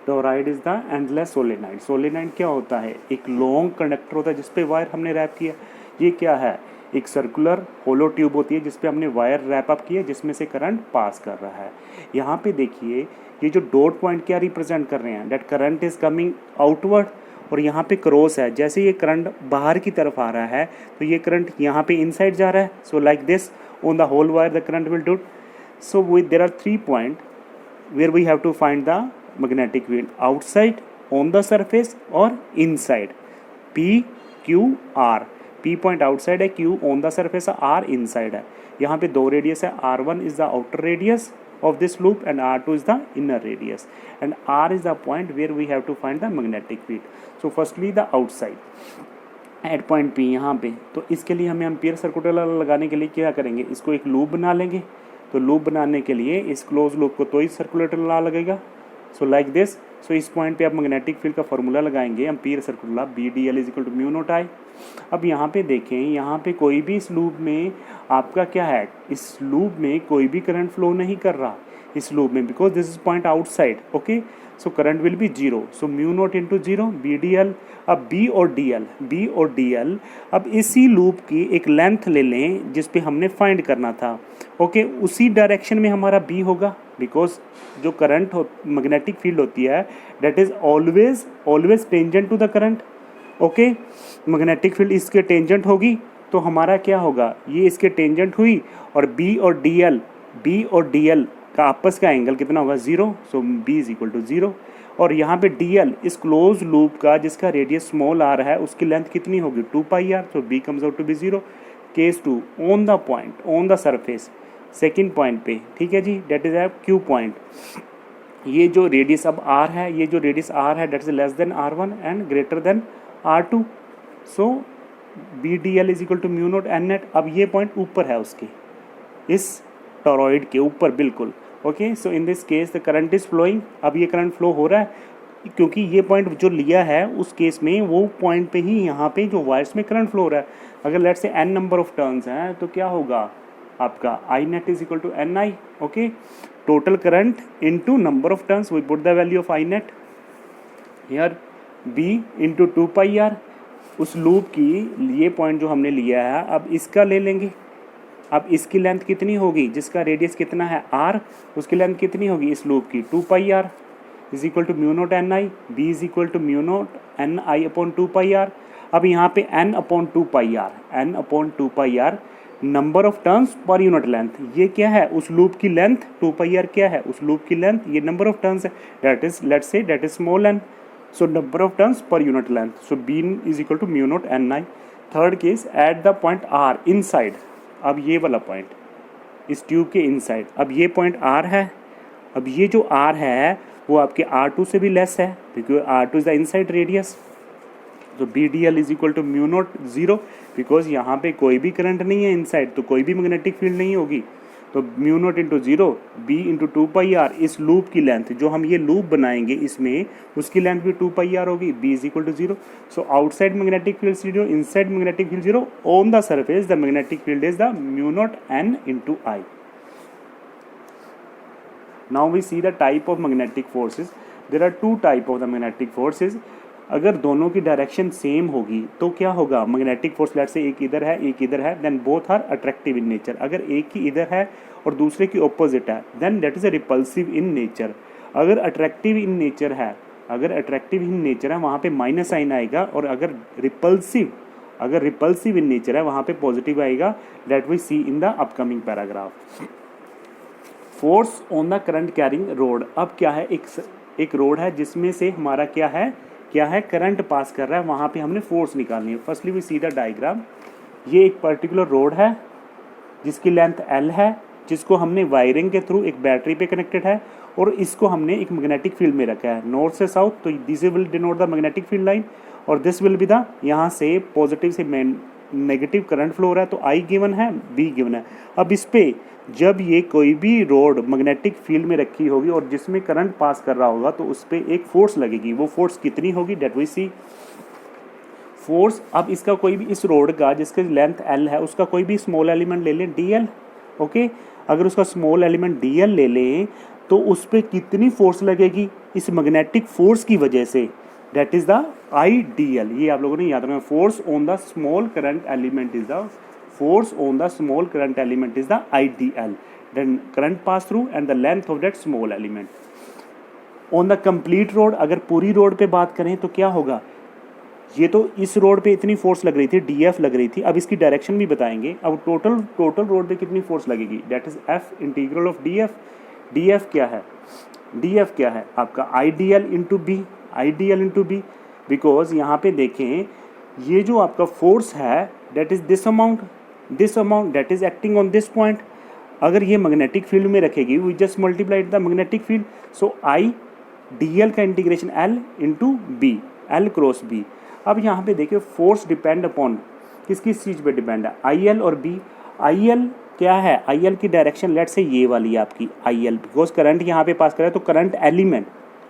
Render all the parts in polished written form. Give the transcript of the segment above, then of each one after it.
Toroid is the endless solenoid. Solenoid क्या होता है? एक लॉन्ग कंडक्टर होता है जिस पे वायर हमने रैप किया। ये क्या है? एक सर्कुलर होलो ट्यूब होती है जिस पे हमने वायर रैप अप किया, जिसमें से करंट पास कर रहा है। यहाँ पे देखिए ये जो डॉट पॉइंट क्या रिप्रेजेंट कर रहे हैं? That current is coming outward, और यहाँ पे क्रॉस है। जैसे ये करंट बाहर की तरफ आ रहा है तो ये करंट यहाँ पे इनसाइड जा रहा है। So like this on the whole wire the current will do. So there are 3 point where we have to find the magnetic field: outside, on the surface और inside. P, Q, R. P point outside है, Q on the surface है, R inside है। यहाँ पे 2 radius है। R1 is the outer radius of this loop and R2 is the inner radius, and R is the point where we have to find the magnetic field. So firstly the outside at point P यहाँ पे। तो इसके लिए हमें ampere circular law लगाने के लिए क्या करेंगे? इसको एक लूप बना लेंगे। तो लूप बनाने के लिए इस क्लोज लूप को तो ही सर्कुलर लॉ लगेगा। सो लाइक दिस। सो इस पॉइंट पे आप मैग्नेटिक फील्ड का फॉर्मूला लगाएंगे, ampere circular law, BdL is equal to mu naught I। अब यहाँ पे देखें, यहाँ पे कोई भी इस लूप में आपका क्या है? इस लूप में कोई भी करंट फ्लो नहीं कर रहा इस लूप में, because this is point outside. Okay, so current will be 0। So mu naught into 0 BdL। अब B और DL अब इसी लूप की एक लेंथ ले लें जिस पे हमने फाइंड करना था। ओके, उसी डायरेक्शन में हमारा B होगा, बिकॉज जो करंट मैग्नेटिक फील्ड होती है that is always tangent to the current. Okay, magnetic field इसके टेंजेंट होगी तो हमारा क्या होगा? ये इसके टेंजेंट हुई, और B और DL का आपस का एंगल कितना होगा? 0। सो B इज इक्वल टू 0। और यहाँ पे DL इस क्लोज लूप का जिसका रेडियस स्मॉल r है उसकी लेंथ कितनी होगी? 2πr। So B comes out to be 0। Case 2 on the point, on the surface, second point पे, ठीक है जी, डेट इज Q पॉइंट। ये जो रेडियस अब r है, ये जो रेडियस r है that is less than r1 and greater than r2। So BdL is equal to mu naught n net. अब ये पॉइंट ऊपर है उसके, इस टॉरॉइड के ऊपर बिल्कुल। Okay, so in this case the current is flowing. अब ये करंट फ्लो हो रहा है क्योंकि ये पॉइंट जो लिया है उस केस में वो पॉइंट पे ही यहाँ पे जो वायर्स में करंट फ्लो हो रहा है। अगर let's say n number of turns हैं तो क्या होगा आपका? I net is equal to NI। Okay, total current into number of turns, we put the value of I net here, B into 2πr। उस लूप की ये point जो हमने लिया है अब इसका ले लेंगे। अब इसकी लेंथ कितनी होगी? जिसका रेडियस कितना है R, उसकी लेंथ कितनी होगी इस लूप की? 2πr is equal to mu naught NI। B is equal to mu naught NI upon 2πr। अब यहाँ पे n upon 2πr number of turns per unit length. ये क्या है? उस लूप की लेंथ। 2πr क्या है? उस लूप की लेंथ। ये नंबर ऑफ टर्न्स है, that is let's say that is small n। So number of turns per unit length. So B is equal to mu naught NI। Third case, at the point R inside. अब ये वाला point इस tube के inside, अब ये point R है। अब ये जो R है वो आपके R2 से भी लेस है because R2 is the inside radius. तो BdL is equal to mu naught 0, because यहाँ पे कोई भी करंट नहीं है इनसाइड, तो कोई भी मैग्नेटिक फील्ड नहीं होगी। तो mu naught into 0 B into 2πr। इस लूप की लेंथ जो हम ये लूप बनाएंगे इसमें उसकी लेंथ भी 2πr होगी। B is equal to 0। So outside magnetic field 0, inside magnetic field 0, on the surface the magnetic field is the mu naught n into I। Now we see the type of magnetic forces. There are 2 type of the magnetic forces. अगर दोनों की direction same होगी तो क्या होगा? Magnetic force late से एक इधर है एक इधर है, then both are attractive in nature. अगर एक की इधर है और दूसरे की ऑपोजिट है then that is a repulsive in nature. अगर अट्रैक्टिव इन नेचर है, वहाँ पे माइनस साइन आएगा, और अगर रिपल्सिव इन नेचर है वहाँ पे पॉजिटिव आएगा। That we see in the upcoming paragraph. Force on the current carrying rod. अब क्या है? एक रोड है जिसमें से हमारा क्या है? करंट पास कर रहा है, वहाँ पे हमने फोर्स निकालनी है। Firstly we see the diagram. ये एक पर्टिकुलर रोड है जिसकी लेंथ L है, जिसको हमने वायरिंग के थ्रू एक बैटरी पे कनेक्टेड है, और इसको हमने एक मैग्नेटिक फील्ड में रखा है नॉर्थ से साउथ। तो this will denote the magnetic field line, और दिस विल बी द, यहाँ से पॉजिटिव से नेगेटिव करंट फ्लो हो रहा है, तो I गिवन है, B गिवन है। अब इस पे जब ये कोई भी रोड मैग्नेटिक फील्ड में रखी होगी और जिसमें करंट पास कर रहा होगा तो उस पर एक फोर्स लगेगी। वो फोर्स कितनी होगी? That we see force. अब इसका कोई भी, इस रोड का जिसकी लेंथ L है उसका कोई भी स्मॉल एलिमेंट ले लें DL। ओके, अगर उसका स्मॉल एलिमेंट DL ले लें तो उस पर कितनी फोर्स लगेगी इस मैग्नेटिक फोर्स की वजह से, दैट इज द आईडीएल। ये आप लोगों ने याद रखना, force on the small current element is the force on the small current element is the IDL, then current pass through and the length of that small element on the complete road। अगर पूरी road पे बात करें तो क्या होगा, ये तो इस रोड पे इतनी फोर्स लग रही थी, DF लग रही थी, अब इसकी डायरेक्शन भी बताएंगे। अब टोटल रोड पे कितनी फोर्स लगेगी, that is F integral of DF। DF क्या है, DF क्या है आपका IDL into B, IDL into B, because यहाँ पे देखें ये जो आपका फोर्स है that is this amount that is acting on this point. अगर ये मैग्नेटिक फील्ड में रखेगी, we just multiplied the magnetic field, so I D L का integration L into B, L cross B. अब यहाँ पे देखिए फोर्स डिपेंड अपॉन किस चीज़ पे डिपेंड है, आई एल और बी। आई एल क्या है, आई एल की डायरेक्शन लेट से ये वाली है आपकी आई एल, बिकॉज करंट यहाँ पे पास कर रहा है, तो करंट एलिमेंट,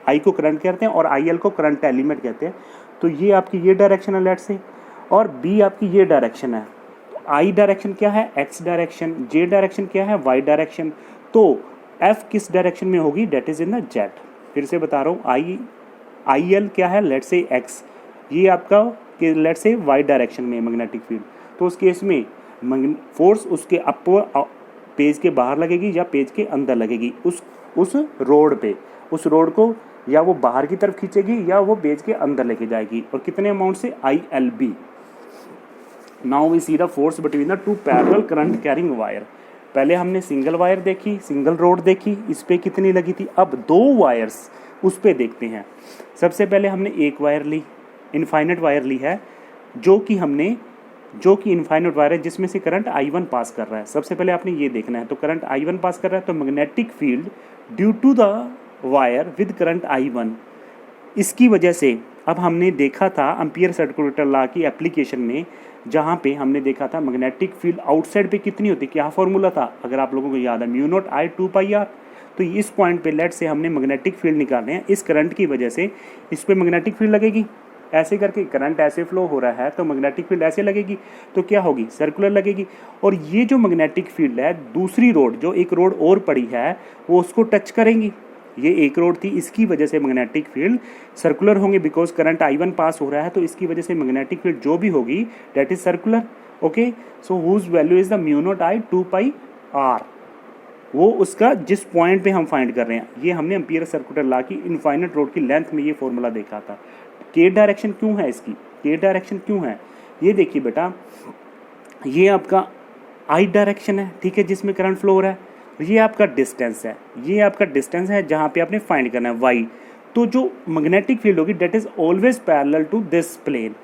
आई को करंट कहते हैं और आई एल को करंट एलिमेंट कहते हैं। तो ये आपकी ये डायरेक्शन है लेट से, और बी आपकी ये डायरेक्शन है। आई डायरेक्शन क्या है, एक्स डायरेक्शन, जे डायरेक्शन क्या है, वाई डायरेक्शन। तो एफ किस डायरेक्शन में होगी, that is in the Z. फिर से बता रहा हूँ, आई एल क्या है, लेट से एक्स, ये आपका लेट से वाई डायरेक्शन में मैग्नेटिक फील्ड। तो उस केस में फोर्स उसके अपर पेज के बाहर लगेगी या पेज के अंदर लगेगी, उस रोड पे, उस रोड को या वो बाहर की तरफ खींचेगी या वो पेज के अंदर लेके जाएगी, और कितने अमाउंट से, I L B. Now we see the force between the two parallel current carrying wire. पहले हमने सिंगल वायर देखी, सिंगल रोड देखी, इस पे कितनी लगी थी। अब दो वायर्स उस पे देखते हैं। सबसे पहले हमने एक वायर ली, इनफाइनाइट वायर ली है, जो कि इनफाइनाइट वायर है जिसमें से करंट I1 पास कर रहा है। सबसे पहले आपने ये देखना है, तो करंट I1 पास कर रहा है, तो magnetic field due to the wire with current I1, इसकी वजह से अब हमने देखा था एम्पियर सर्कुलेटर लॉ की एप्लीकेशन में, जहाँ पे हमने देखा था मैग्नेटिक फील्ड आउटसाइड पे कितनी होती, क्या फॉर्मूला था अगर आप लोगों को याद है, म्यू नॉट आई 2πr। तो इस पॉइंट पे लेट से हमने मैग्नेटिक फील्ड निकालने हैं, इस करंट की वजह से इस पे मैग्नेटिक फील्ड लगेगी, ऐसे करके करंट ऐसे फ्लो हो रहा है तो मैग्नेटिक फील्ड ऐसे लगेगी, तो क्या होगी, सर्कुलर लगेगी। और ये जो मैग्नेटिक फील्ड है, दूसरी रोड जो एक रोड और पड़ी है वो उसको टच करेंगी, ये एक रोड थी, इसकी वजह से मैग्नेटिक फील्ड सर्कुलर होंगे, बिकॉज करंट I1 पास हो रहा है, तो इसकी वजह से मैग्नेटिक फील्ड जो भी होगी that is circular. Okay, so whose value is the mu naught I 2πr, वो उसका जिस पॉइंट पे हम फाइंड कर रहे हैं। ये हमने एम्पियर सर्कुलर लॉ की इनफाइनाइट रोड की लेंथ में ये फॉर्मूला देखा था। के डायरेक्शन क्यों है इसकी, के डायरेक्शन क्यों है, ये देखिए बेटा, ये आपका आई डायरेक्शन है, ठीक है, जिसमें करंट फ्लो हो रहा है, ये आपका डिस्टेंस है, ये आपका डिस्टेंस है जहाँ पे आपने फाइंड करना है वाई। तो जो मैग्नेटिक फील्ड होगी that is always parallel to this plane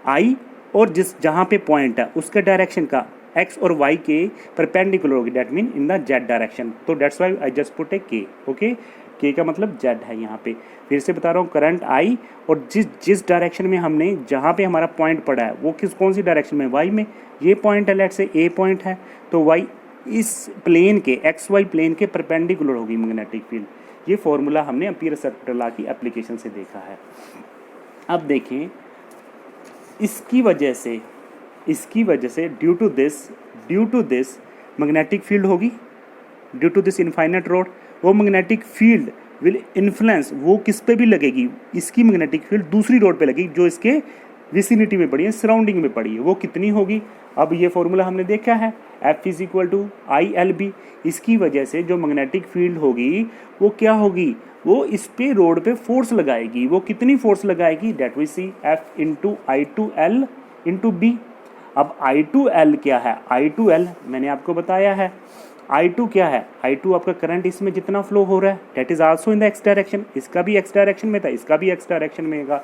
I, और जिस जहाँ पे पॉइंट है उसका डायरेक्शन का एक्स और वाई के परपेंडिकुलर होगी, that mean in the Z direction. तो that's why I just put a K. Okay, के का मतलब जेड है यहाँ पे। फिर से बता रहा हूँ, करंट आई और जिस डायरेक्शन में हमने, जहाँ पे हमारा पॉइंट पड़ा है वो कौन सी डायरेक्शन में, वाई में। ये पॉइंट है, लेट से ए पॉइंट है, तो वाई इस प्लेन के, एक्स वाई प्लेन के परपेंडिकुलर होगी मैग्नेटिक फील्ड। ये फॉर्मूला हमने एम्पियर सर्कुलर लॉ की एप्लीकेशन से देखा है। अब देखें, इसकी वजह से due to this magnetic field होगी, due to this infinite rod, वो मैग्नेटिक फील्ड विल इन्फ्लुएंस, वो किस पे भी लगेगी, इसकी मैग्नेटिक फील्ड दूसरी रोड पे लगेगी जो इसके विसिनिटी में पड़ी है, सराउंडिंग में पड़ी है, वो कितनी होगी। अब ये फॉर्मूला हमने देखा है, F is equal to I L B. इसकी वजह से जो मैग्नेटिक फील्ड होगी वो क्या होगी, वो इस पे रोड पे फोर्स लगाएगी, वो कितनी फोर्स लगाएगी, that we see F into I two L into B. अब आई टू एल क्या है, आई टू एल मैंने आपको बताया है, I2 क्या है, I2 आपका करंट इसमें जितना फ्लो हो रहा है that is also in the X direction, इसका भी एक्स डायरेक्शन में था, इसका भी एक्स डायरेक्शन में होगा,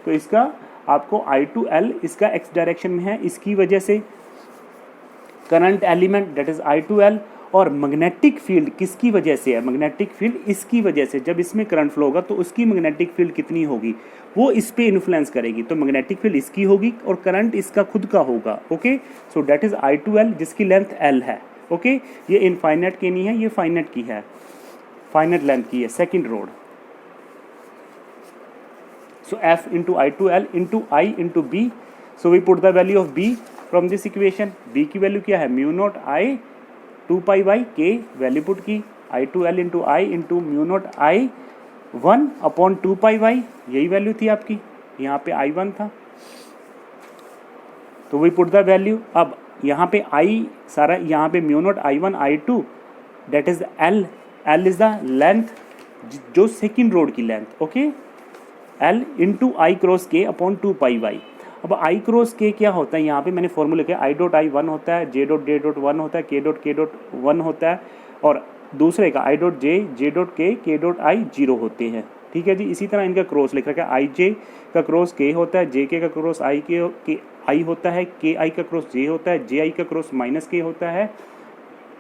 तो इसका आपको I2L इसका एक्स डायरेक्शन में है, इसकी वजह से current element that is I2L। और मैग्नेटिक फील्ड किसकी वजह से है, मैग्नेटिक फील्ड इसकी वजह से, जब इसमें करंट फ्लो होगा तो उसकी मैग्नेटिक फील्ड कितनी होगी, वो इस पे इन्फ्लुएंस करेगी, तो मैग्नेटिक फील्ड इसकी होगी और करंट इसका खुद का होगा। Okay, so date is I2L जिसकी लेंथ L है। ओके, ये इनफाइनाइट की नहीं है, ये फाइनाइट की है, फाइनाइट लेंथ की है second rod. So F into I2L into I into B. So we put the value of B from this equation. B की वैल्यू क्या है, mu naught I 2π/k value put की, I2L into I into mu naught I1 upon 2πy, यही value थी आपकी, यहाँ पे I1 था, तो वी पुट द वैल्यू। अब यहाँ पे I सारा, यहाँ पे mu naught I1 I2 that is L, L is the length, जो सेकेंड रोड की लेंथ, ओके, L इंटू आई क्रॉस के अपॉन 2πy। अब आई क्रॉस के क्या होता है, यहाँ पे मैंने फॉर्मूला किया, आई डॉट आई 1 होता है, जे डॉट 1 होता है, के डॉट 1 होता है, और दूसरे का आई डॉट जे डॉट के डॉट आई 0 होते हैं, ठीक है जी। इसी तरह इनका क्रॉस लिख रखा है, आई जे का क्रॉस के होता है, जे के का क्रॉस आई के आई होता है, के आई का क्रॉस जे होता है, जे आई का क्रॉस माइनस के होता है,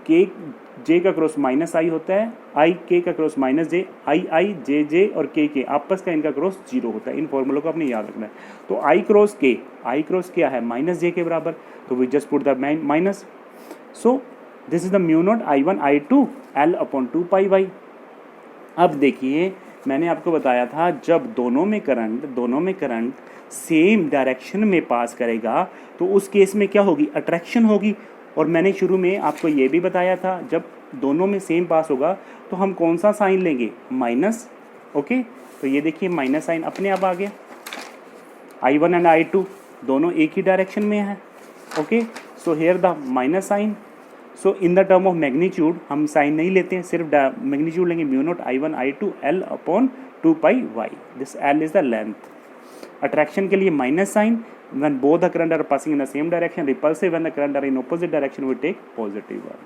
के जे का क्रॉस माइनस आई होता है, आई के का क्रॉस माइनस जे, आई जे और के आपस का इनका क्रॉस 0 होता है। इन फॉर्मूलों को आपने याद रखना है। तो आई क्रॉस क्या है, माइनस जे के बराबर, तो we just put the minus. So this is the mu naught I1 I2 L upon 2πy। अब देखिए मैंने आपको बताया था, जब दोनों में करंट सेम डायरेक्शन में पास करेगा तो उस केस में क्या होगी, अट्रैक्शन होगी। और मैंने शुरू में आपको ये भी बताया था, जब दोनों में सेम पास होगा तो हम कौन सा साइन लेंगे, माइनस, ओके। तो ये देखिए माइनस साइन अपने आप आ गया, I1 एंड I2 दोनों एक ही डायरेक्शन में है, okay. So here the minus sign. So in the term of magnitude हम साइन नहीं लेते हैं, सिर्फ मैग्नीट्यूड लेंगे, mu naught I1 I2 L upon 2πy। This L is the length. Attraction के लिए minus sign, when both the current are passing in the same direction, repulsive when the current are in opposite direction we take positive one।